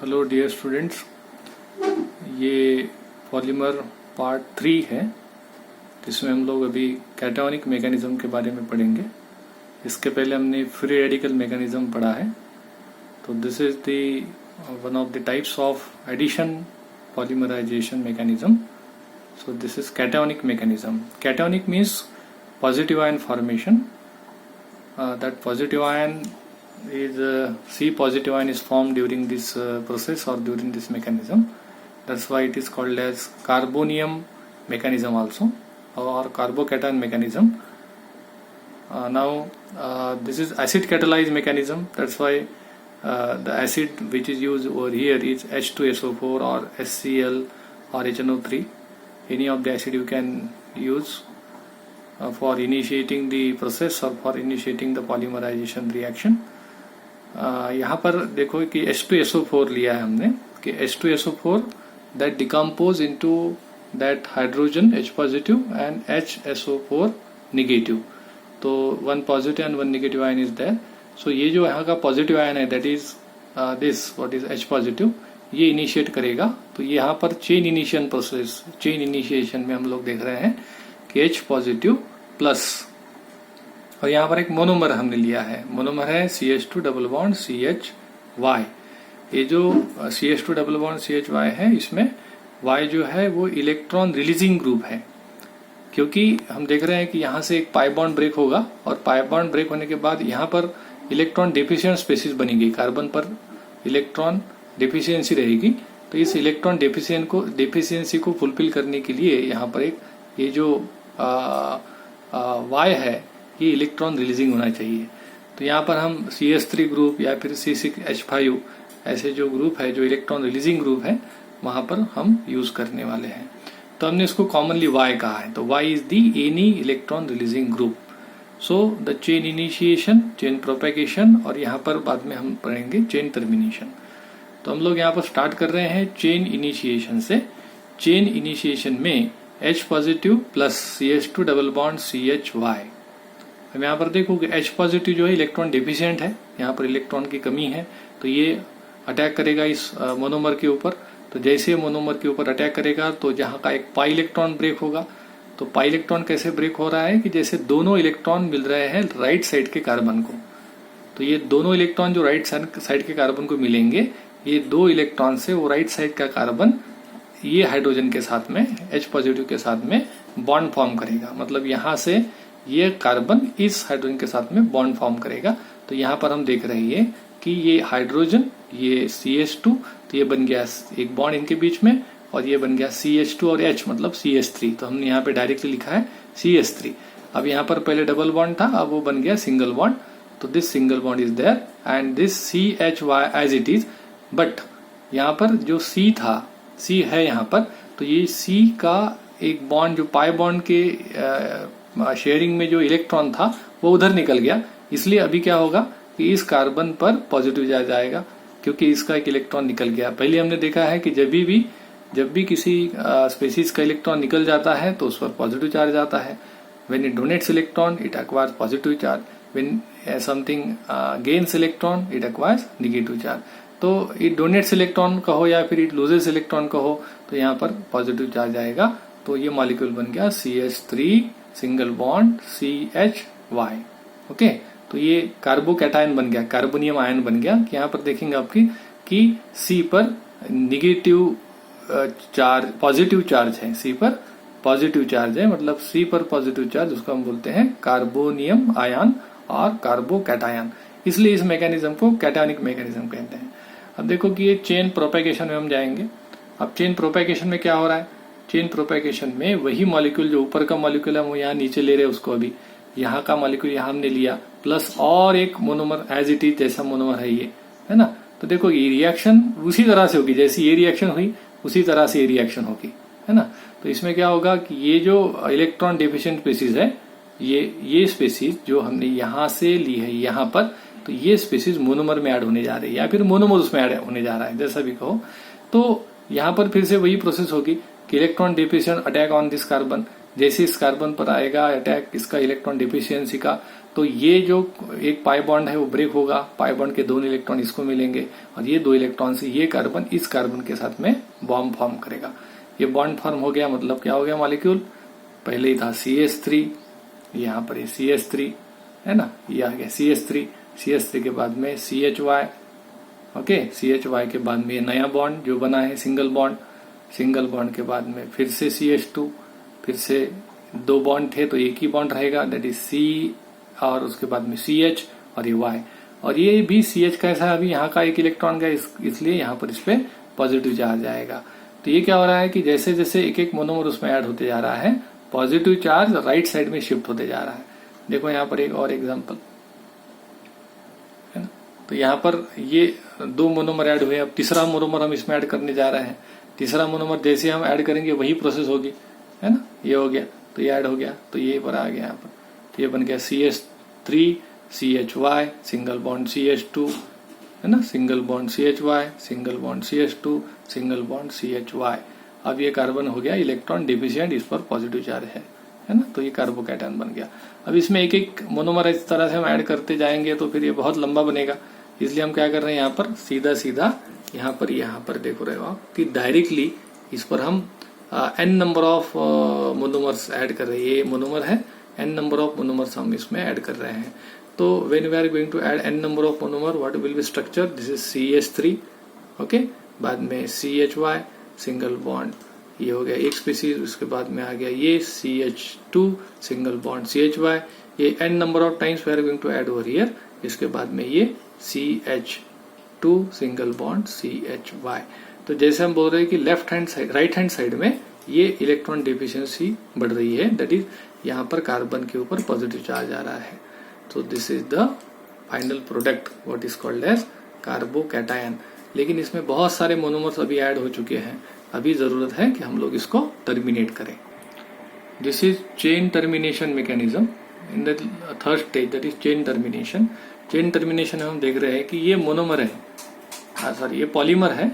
Hello dear students, ये polymer part 3 है जिसमें हम लोग अभी कैटायोनिक मैकेनिज्म के बारे में पढ़ेंगे। इसके पहले हमने फ्री रेडिकल मैकेनिज्म पढ़ा है। तो this is the one of the types of addition polymerisation mechanism. So this is cationic mechanism. Cationic means positive ion formation. That positive ion is C positive ion is formed during this process or during this mechanism. That's why it is called as carbonium mechanism also, or carbocation mechanism. Now this is acid catalyzed mechanism. That's why the acid which is used over here is H2SO4 or HCl or HNO3. Any of the acid you can use for initiating the process or for initiating the polymerization reaction. यहाँ पर देखो कि H2SO4 लिया है हमने कि H2SO4 that decompose into that hydrogen H positive and HSO4 negative. तो one positive and one negative ion is there. So ये जो यहाँ का positive ion है that is this what is H positive, ये initiate करेगा। तो यहाँ पर chain initiation process, chain initiation में हम लोग देख रहे हैं कि H positive plus, और यहाँ पर एक मोनोमर हमने लिया है। मोनोमर है CH2 डबल बॉन्ड CHY। ये जो CH2 डबल बॉन्ड CHY है, इसमें Y जो है वो इलेक्ट्रॉन रिलीजिंग ग्रुप है, क्योंकि हम देख रहे हैं कि यहाँ से एक पाई बॉन्ड ब्रेक होगा और पाई बॉन्ड ब्रेक होने के बाद यहाँ पर इलेक्ट्रॉन डेफिशिएंट स्पेसीज बनेगी। कार्बन पर इलेक्ट्रॉन डेफिशिएंसी रहेगी। तो इस इलेक्ट्रॉन डेफिशिएंसी को फुलफिल करने के लिए यहाँ पर एक ये जो Y है, ये इलेक्ट्रॉन रिलीजिंग होना चाहिए। तो यहाँ पर हम CH3 ग्रुप या फिर C6H5 ऐसे जो ग्रुप है, जो इलेक्ट्रॉन रिलीजिंग ग्रुप है, वहां पर हम यूज करने वाले हैं। तो हमने इसको कॉमनली Y कहा है। तो Y is the any electron releasing group. So the chain initiation, chain propagation, और यहाँ पर बाद में हम पढ़ेंगे चेन टर्मिनेशन। तो हम लोग यहाँ पर स्टार्ट कर रहे हैं चेन इनिशिएशन से। चेन इनिशिएशन में H positive plus CH2 double bond CHY। अब यहाँ पर देखो कि H पॉजिटिव जो है इलेक्ट्रॉन डेफिशिएंट है, यहाँ पर इलेक्ट्रॉन की कमी है। तो ये अटैक करेगा इस मोनोमर के ऊपर। तो जैसे मोनोमर के ऊपर अटैक करेगा तो जहाँ का एक पाई इलेक्ट्रॉन ब्रेक होगा। तो पाई इलेक्ट्रॉन कैसे ब्रेक हो रहा है कि जैसे दोनों इलेक्ट्रॉन मिल रहे हैं राइट साइड के कार्बन को। तो ये दोनों इलेक्ट्रॉन जो राइट साइड के कार्बन को मिलेंगे, ये दो इलेक्ट्रॉन से वो राइट साइड का कार्बन ये हाइड्रोजन के साथ में, H पॉजिटिव के साथ में बॉन्ड फॉर्म करेगा। मतलब यहाँ से ये कार्बन इस हाइड्रोजन के साथ में बॉन्ड फॉर्म करेगा। तो यहाँ पर हम देख रहे हैं कि ये हाइड्रोजन, ये CH2, तो ये बन गया एक बॉन्ड इनके बीच में, और ये बन गया CH2 और H मतलब CH3। तो हमने यहाँ पे डायरेक्टली लिखा है CH3। अब यहाँ पर पहले डबल बॉन्ड था, अब वो बन गया सिंगल बॉन्ड। तो this single bond is there and this CHY as it is. But यहाँ पर जो C था, C है यहाँ पर, तो ये C का एक बॉन्ड जो पाई बॉन्ड के शेयरिंग में जो इलेक्ट्रॉन था वो उधर निकल गया। इसलिए अभी क्या होगा कि इस कार्बन पर पॉजिटिव चार्ज आएगा, क्योंकि इसका एक इलेक्ट्रॉन निकल गया। पहले हमने देखा है कि जब भी किसी स्पेसीज का इलेक्ट्रॉन निकल जाता है तो उस पर पॉजिटिव चार्ज आता है। When it donates electron it acquires positive charge, when something gains electron it acquires negative charge. तो इट डोनेट्स इलेक्ट्रॉन कहो या फिर इट लूजेस इलेक्ट्रॉन कहो, तो यहाँ पर पॉजिटिव चार्ज आएगा। तो ये मॉलिक्यूल बन गया CH3 single bond CHY। Okay, तो ये कार्बोकैटायन बन गया, कार्बोनियम आयन बन गया। यहाँ पर देखेंगे आपकी कि C पर निगेटिव चार्ज, पॉजिटिव चार्ज है, C पर पॉजिटिव चार्ज है, मतलब C पर पॉजिटिव चार्ज, उसको हम बोलते हैं कार्बोनियम आयन और कार्बोकैटायन। इसलिए इस मैकेनिज्म को कैटायोनिक मैकेनिज्म कहते हैं। अब देखो कि ये चेन प्रोपेगेशन में हम जाएंगे। अब चेन प्रोपेगेशन में क्या हो रहा है? चेन प्रोपेगेशन में वही मॉलिक्यूल जो ऊपर का मॉलिक्यूल है वो यहाँ नीचे ले रहे हैं उसको। अभी यहाँ का मॉलिक्यूल यहाँ हमने लिया, प्लस और एक मोनोमर एज इट इज जैसा मोनोमर है ये, है ना। तो देखो ये रिएक्शन उसी तरह से होगी, जैसी ये रिएक्शन हुई उसी तरह से ये रिएक्शन होगी, है ना। तो इसमें क्या होगा कि ये जो इलेक्ट्रॉन डेफिशिएंट स्पेसीज है, ये स्पेसीज जो हमने यहाँ से ली है यहाँ पर, तो ये स्पेसीज मोनोमर में ऐड होने जा रही है या फिर मोनोमर उसमें ऐड होने जा रहा है, जैसा भी कहो। तो यहाँ पर फिर से वही प्रोसेस होगी कि electron deficient attack on this carbon. जैसे इस कार्बन पर आएगा अटैक इसका इलेक्ट्रॉन डेफिशिएंसी का, तो ये जो एक पाई बॉन्ड है वो ब्रेक होगा, पाई बॉन्ड के दोनों इलेक्ट्रॉन इसको मिलेंगे और ये 2 इलेक्ट्रॉन से ये कार्बन इस कार्बन के साथ में बॉन्ड फॉर्म करेगा। ये बॉन्ड फॉर्म हो गया, मतलब क्या हो गया मॉलिक्यूल, पहले ही था CH3, यहाँ पर ये CH3 है ना, ये आ गया CH3 के बाद में CHY, ओके, CHY के बाद में ये नया बॉन्ड जो बना है सिंगल बॉन्ड के बाद में फिर से CH2, फिर से 2 बॉन्ड थे तो एक ही बॉन्ड रहेगा, दैट इज C, और उसके बाद में CH और ये Y, और ये भी CH कैसा है, अभी यहाँ का एक इलेक्ट्रॉन का इसलिए यहाँ पर इस पे पॉजिटिव चार्ज आएगा। तो ये क्या हो रहा है कि जैसे जैसे एक एक मोनोमर उसमें ऐड होते जा रहा है, पॉजिटिव चार्ज राइट साइड में शिफ्ट होते जा रहा है। देखो यहाँ पर एक और एग्जांपल है ना, तो यहाँ पर ये 2 मोनोमर ऐड हुए, अब तीसरा मोनोमर हम इसमें ऐड करने जा रहे हैं। तीसरा मोनोमर जैसे हम ऐड करेंगे वही प्रोसेस होगी, है ना, ये हो गया तो ये ऐड हो गया, तो ये पर आ गया यहाँ पर, तो ये बन गया CH3 CHY single bond CH2 है ना, single bond CHY single bond CH2 single bond CHY। अब ये कार्बन हो गया इलेक्ट्रॉन डिफिशिएंट, इस पर पॉजिटिव चार्ज है ना, तो ये कार्बोकैटायन बन गया। अब इसमें एक एक मोनोमर इस तरह से हम ऐड करते जाएंगे तो फिर ये बहुत लंबा बनेगा, इसलिए हम क्या कर रहे हैं यहाँ पर सीधा यहाँ पर देखो रहे हो आप कि डायरेक्टली इस पर हम n number of monomers add कर रहे हैं। ये मोनोमर है, n नंबर ऑफ मोनोमर्स हम इसमें ऐड कर रहे हैं। तो when we are going to add n number of monomer, what will be structure, this is CH3, okay, बाद में CHY सिंगल बॉन्ड, ये हो गया एक स्पीसीज, उसके बाद में आ गया ये CH2 सिंगल बॉन्ड CHY, ये n number of times we are going to add over here, इसके बाद में ये CH2 सिंगल बॉन्ड CHY। तो जैसे हम बोल रहे हैं कि राइट हैंड साइड में ये इलेक्ट्रॉन डिफिशियंसी बढ़ रही है, दैट इज यहाँ पर कार्बन के ऊपर पॉजिटिव चार्ज आ रहा है। तो this is the final product what is called as carbocation. लेकिन इसमें बहुत सारे मोनोमर्स अभी ऐड हो चुके हैं, अभी जरूरत है कि हम लोग इसको टर्मिनेट करें। This is chain termination mechanism in the third stage, that is chain termination. Chain termination हम देख रहे हैं कि ये मोनोमर है, ये पॉलीमर है,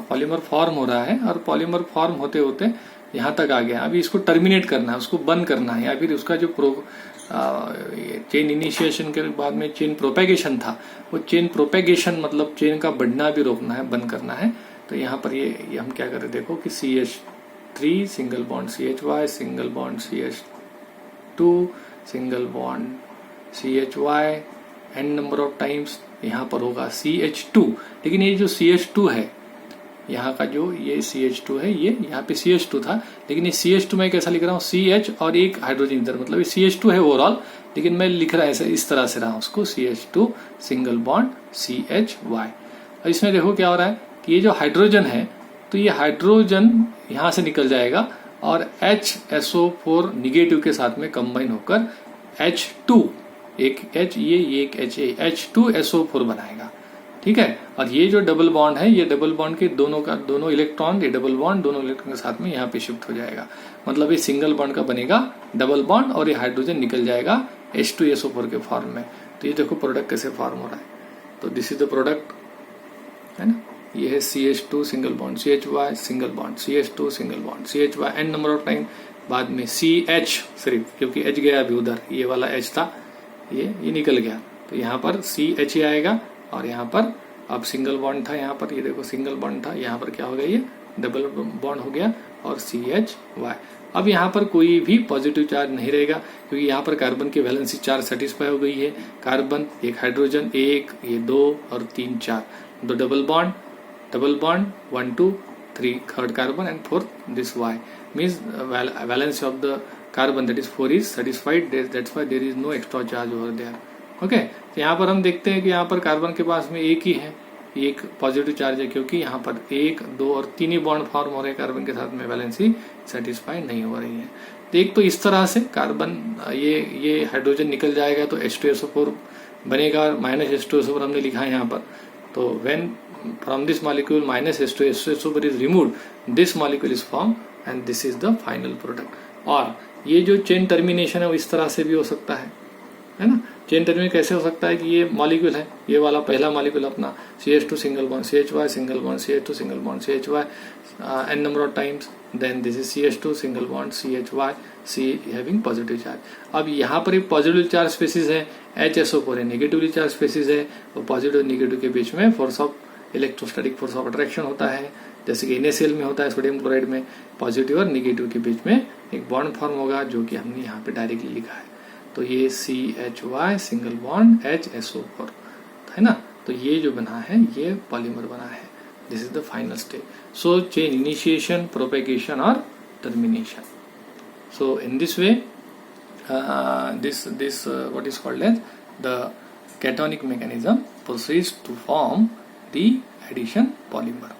पॉलीमर फॉर्म हो रहा है और पॉलीमर फॉर्म होते होते यहाँ तक आ गया। अभी इसको टर्मिनेट करना है, उसको बंद करना है, या फिर उसका जो चेन इनिशिएशन के बाद में चेन प्रोपेगेशन था, वो चेन प्रोपेगेशन मतलब चेन का बढ़ना भी रोकना है, बंद करना है। तो यहाँ पर ये हम क्या करें, देखो कि CH3 single bond CHY single bond CH2 single bond CHY, n number of times यहाँ पर होगा CH2। लेकिन ये जो CH2 है यहाँ का, जो ये CH2 है, ये यहाँ पे CH2 था, लेकिन ये CH2 मैं कैसा लिख रहा हूँ, CH और एक हाइड्रोजन इधर, मतलब ये CH2 है ओवरऑल, लेकिन मैं लिख रहा है ऐसे इस तरह से रहा हूँ उसको, CH2 सिंगल बॉन्ड CHY। और इसमें देखो क्या हो रहा है कि ये जो हाइड्रोजन है, तो ये हाइड्रोजन यहाँ से निकल जाएगा और HSO4 निगेटिव के साथ में कंबाइन होकर H2, एक H ये एक H2SO4 बनाएगा, ठीक है। और ये जो डबल बॉन्ड है, ये डबल बॉन्ड के दोनों इलेक्ट्रॉन, ये डबल बॉन्ड दोनों इलेक्ट्रॉन के साथ में यहाँ पे शिफ्ट हो जाएगा, मतलब ये सिंगल बॉन्ड का बनेगा डबल बॉन्ड और ये हाइड्रोजन निकल जाएगा H2SO4 के फॉर्म में। तो ये देखो प्रोडक्ट कैसे फॉर्म हो रहा है। तो दिस इज द प्रोडक्ट, है ना, ये है CH2 single bond CHY single bond CH2 single bond CHY n number of time, बाद में CH सिर्फ, क्योंकि H गया अभी उधर, ये वाला H था, ये निकल गया, तो यहाँ पर CH ही आएगा। और यहाँ पर अब सिंगल बॉन्ड था, यहाँ पर ये देखो सिंगल बॉन्ड था, यहाँ पर क्या हो गया, ये डबल बॉन्ड हो गया और CHY। अब यहाँ पर कोई भी पॉजिटिव चार्ज नहीं रहेगा, क्योंकि यहाँ पर कार्बन की वैलेंसी 4 सेटिस्फाई हो गई है। कार्बन, एक हाइड्रोजन, एक ये 2 और 3 4, दो double bond 1 2 3 third carbon and fourth this Y, means valency of the carbon that is 4 is satisfied, that's why there is no extra charge over there. Okay, तो यहाँ पर हम देखते हैं कि यहाँ पर कार्बन के पास में एक ही है, एक पॉजिटिव चार्ज है, क्योंकि यहाँ पर 1 2 और 3 ही बॉन्ड फॉर्म हो रहे हैं कार्बन के साथ में, वैलेंसी सेटिस्फाई नहीं हो रही है। तो एक तो इस तरह से कार्बन, ये हाइड्रोजन निकल जाएगा तो H2SO4 बनेगा, माइनस H2SO4 हमने लिखा है यहाँ पर। तो when from this molecule minus H2SO4 is removed, this molecule is form and this is the final product. और ये जो चेन टर्मिनेशन है वो इस तरह से भी हो सकता है ना, चेन टर्मिनेशन कैसे हो सकता है कि ये मॉलिक्यूल है, ये वाला पहला मॉलिक्यूल अपना CH2 single bond CHY single bond CH2 single bond CHY n number of times, then this is CH2 single bond CHY C having positive charge. अब यहाँ पर एक पॉजिटिव चार्ज स्पेसिस है, HSO4 नेगेटिवली चार्ज स्पेसिस है, और positive negative के बीच में force of electrostatic force of attraction होता है, जैसे कि NaCl में होता है सोडियम क्लोराइड में। पॉजिटिव और नेगेटिव के बीच में एक बॉन्ड फॉर्म होगा जो कि हमने यहाँ पे डायरेक्टली लिखा है। तो ये CHY सिंगल बॉन्ड HSO4 है ना। तो ये जो बना है ये पॉलीमर बना है। This is the final stage. So chain initiation, propagation और termination. So in this way, this what is called as the cationic mechanism proceeds to form the addition polymer.